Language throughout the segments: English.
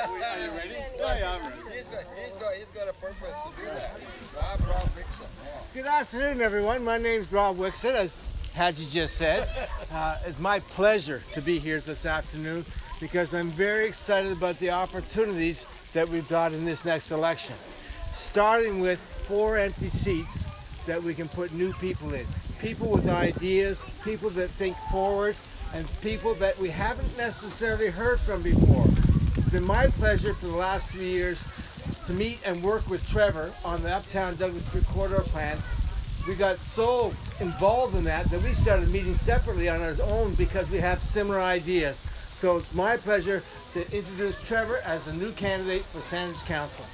Are you ready? Yeah, I'm ready. He's got a purpose to do that. Rob Wixon. Good afternoon, everyone. My name's Rob Wixon, as Hadji just said. It's my pleasure to be here this afternoon because I'm very excited about the opportunities that we've got in this next election. Starting with 4 empty seats that we can put new people in. People with ideas, people that think forward, and people that we haven't necessarily heard from before. It's been my pleasure for the last 3 years to meet and work with Trevor on the Uptown Douglas Street Corridor plan. We got so involved in that we started meeting separately on our own because we have similar ideas. So it's my pleasure to introduce Trevor as the new candidate for Saanich Council.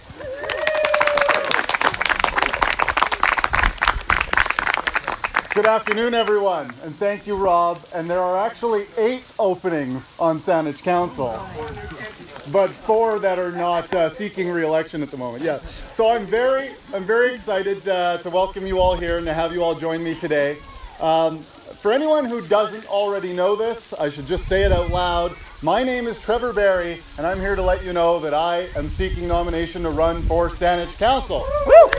Good afternoon, everyone, and thank you, Rob. And there are actually 8 openings on Saanich Council, but 4 that are not seeking re-election at the moment. Yeah. So I'm very excited to welcome you all here and to have you all join me today. For anyone who doesn't already know this, I should just say it out loud. My name is Trevor Barry, and I'm here to let you know that I am seeking nomination to run for Saanich Council. Woo!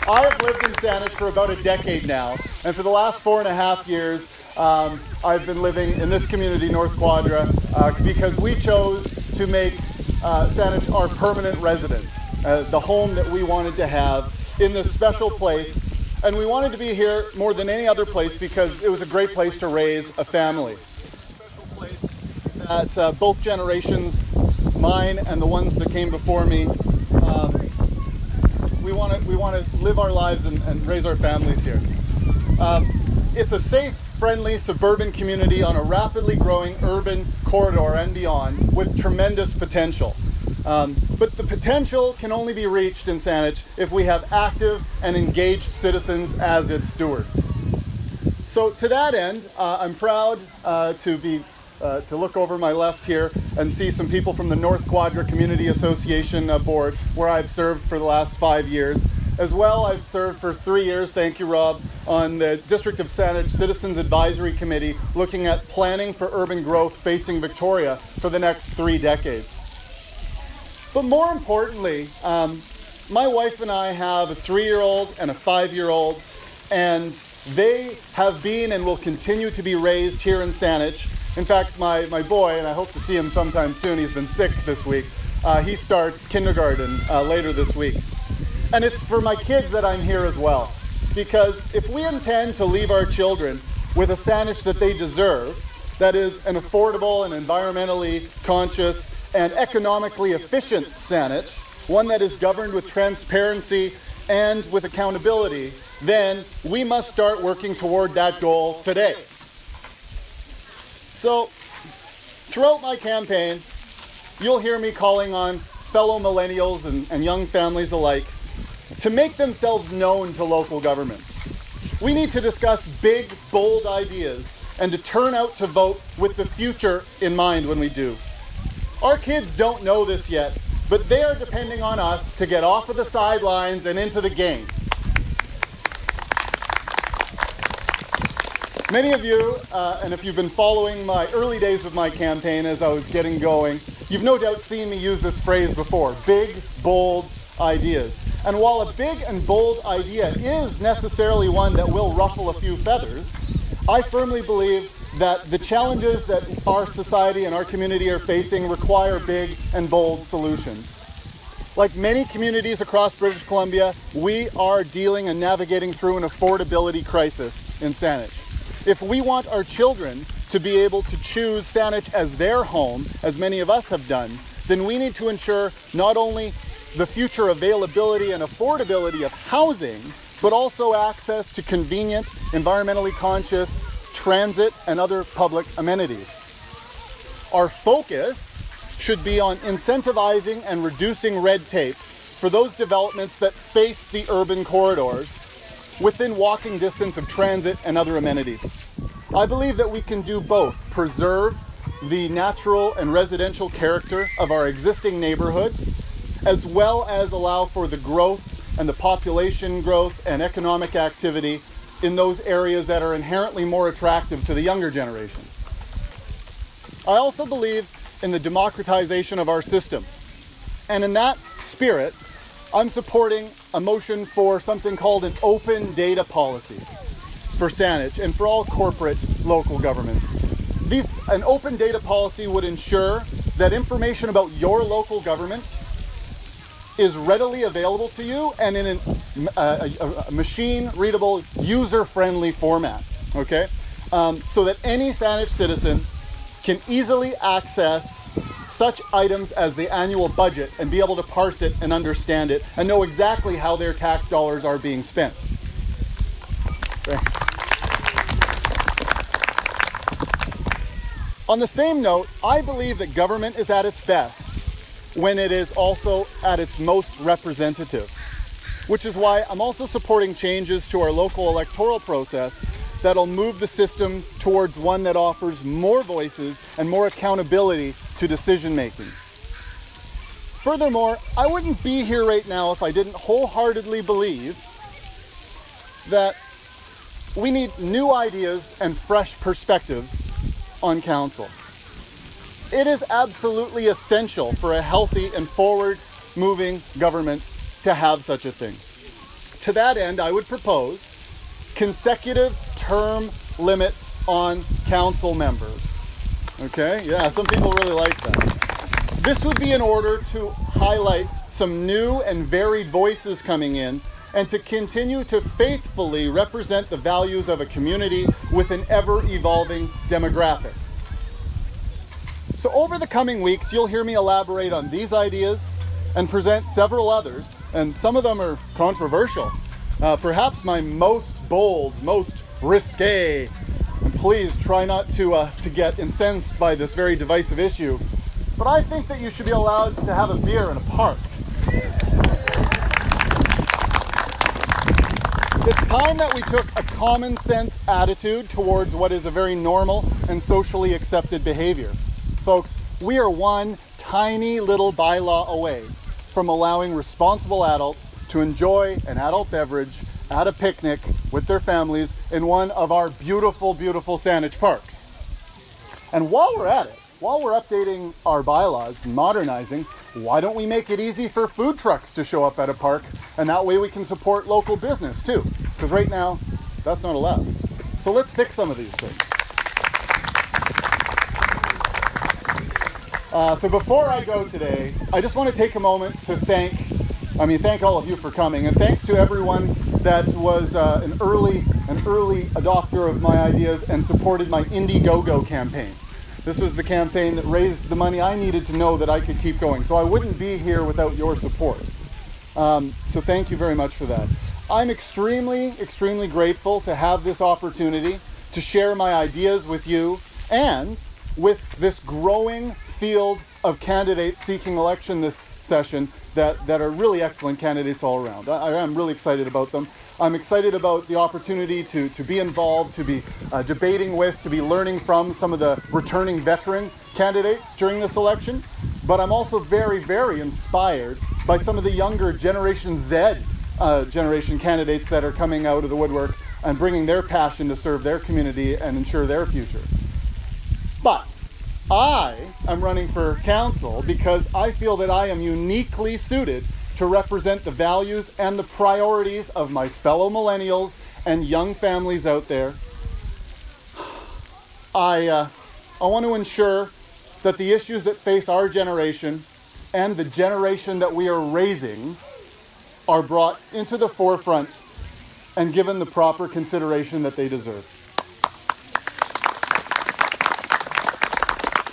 I've lived in Saanich for about a decade now, and for the last 4.5 years, I've been living in this community, North Quadra, because we chose to make Saanich our permanent residence, the home that we wanted to have in this special place. And we wanted to be here more than any other place because it was a great place to raise a family. A special place that both generations, mine and the ones that came before me, we want to live our lives and raise our families here. It's a safe, friendly, suburban community on a rapidly growing urban corridor and beyond with tremendous potential. But the potential can only be reached in Saanich if we have active and engaged citizens as its stewards. So to that end, I'm proud to look over my left here and see some people from the North Quadra Community Association board, where I've served for the last 5 years. As well, I've served for 3 years, thank you, Rob, on the District of Saanich Citizens Advisory Committee, looking at planning for urban growth facing Victoria for the next 3 decades. But more importantly, my wife and I have a 3-year-old and a 5-year-old, and they have been and will continue to be raised here in Saanich. In fact, my boy, and I hope to see him sometime soon, he's been sick this week, he starts kindergarten later this week. And it's for my kids that I'm here as well, because if we intend to leave our children with a Saanich that they deserve, that is an affordable and environmentally conscious and economically efficient Saanich, one that is governed with transparency and with accountability, then we must start working toward that goal today. So, throughout my campaign, you'll hear me calling on fellow millennials and young families alike to make themselves known to local government. We need to discuss big, bold ideas and to turn out to vote with the future in mind when we do. Our kids don't know this yet, but they are depending on us to get off of the sidelines and into the game. Many of you, and if you've been following my early days of my campaign as I was getting going, you've no doubt seen me use this phrase before: big, bold ideas. And while a big and bold idea is necessarily one that will ruffle a few feathers, I firmly believe that the challenges that our society and our community are facing require big and bold solutions. Like many communities across British Columbia, we are dealing and navigating through an affordability crisis in Saanich. If we want our children to be able to choose Saanich as their home, as many of us have done, then we need to ensure not only the future availability and affordability of housing, but also access to convenient, environmentally conscious transit and other public amenities. Our focus should be on incentivizing and reducing red tape for those developments that face the urban corridors within walking distance of transit and other amenities. I believe that we can do both: preserve the natural and residential character of our existing neighborhoods, as well as allow for the growth and the population growth and economic activity in those areas that are inherently more attractive to the younger generation. I also believe in the democratization of our system. And in that spirit, I'm supporting a motion for something called an open data policy for Saanich and for all corporate local governments. An open data policy would ensure that information about your local government is readily available to you and in a machine-readable, user-friendly format, okay? So that any Saanich citizen can easily access such items as the annual budget and be able to parse it and understand it and know exactly how their tax dollars are being spent. Okay. On the same note, I believe that government is at its best when it is also at its most representative, which is why I'm also supporting changes to our local electoral process that'll move the system towards one that offers more voices and more accountability to decision making. Furthermore, I wouldn't be here right now if I didn't wholeheartedly believe that we need new ideas and fresh perspectives on council. It is absolutely essential for a healthy and forward-moving government to have such a thing. To that end, I would propose consecutive term limits on council members. Okay, yeah, some people really like that. This would be in order to highlight some new and varied voices coming in and to continue to faithfully represent the values of a community with an ever-evolving demographic. So over the coming weeks, you'll hear me elaborate on these ideas and present several others, and some of them are controversial. Perhaps my most bold, most risque, and please try not to get incensed by this very divisive issue, but I think that you should be allowed to have a beer in a park. It's time that we took a common sense attitude towards what is a very normal and socially accepted behavior. Folks, we are one tiny little bylaw away from allowing responsible adults to enjoy an adult beverage at a picnic with their families in one of our beautiful, beautiful Saanich parks. And while we're at it, while we're updating our bylaws and modernizing, why don't we make it easy for food trucks to show up at a park, and that way we can support local business too, because right now that's not allowed. So let's fix some of these things. So before I go today, I just want to take a moment to thank all of you for coming, and thanks to everyone that was an early adopter of my ideas and supported my Indiegogo campaign. This was the campaign that raised the money I needed to know that I could keep going. So I wouldn't be here without your support. So thank you very much for that. I'm extremely, extremely grateful to have this opportunity to share my ideas with you and with this growing field of candidates seeking election this session that are really excellent candidates all around. I am really excited about them. I'm excited about the opportunity to be involved, to be debating with, to be learning from some of the returning veteran candidates during this election. But I'm also very, very inspired by some of the younger Generation Z generation candidates that are coming out of the woodwork and bringing their passion to serve their community and ensure their future. But I am running for council because I feel that I am uniquely suited to represent the values and the priorities of my fellow millennials and young families out there. I want to ensure that the issues that face our generation and the generation that we are raising are brought into the forefront and given the proper consideration that they deserve.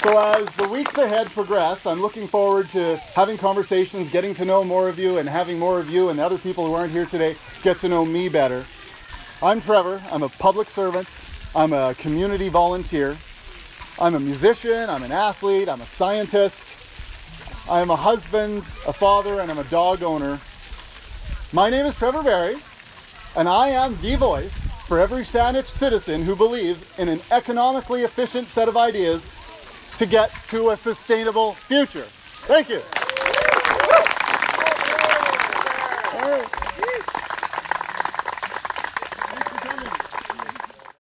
So as the weeks ahead progress, I'm looking forward to having conversations, getting to know more of you, and having more of you and other people who aren't here today get to know me better. I'm Trevor. I'm a public servant. I'm a community volunteer. I'm a musician. I'm an athlete. I'm a scientist. I'm a husband, a father, and I'm a dog owner. My name is Trevor Barry, and I am the voice for every Saanich citizen who believes in an economically efficient set of ideas to get to a sustainable future. Thank you. All right.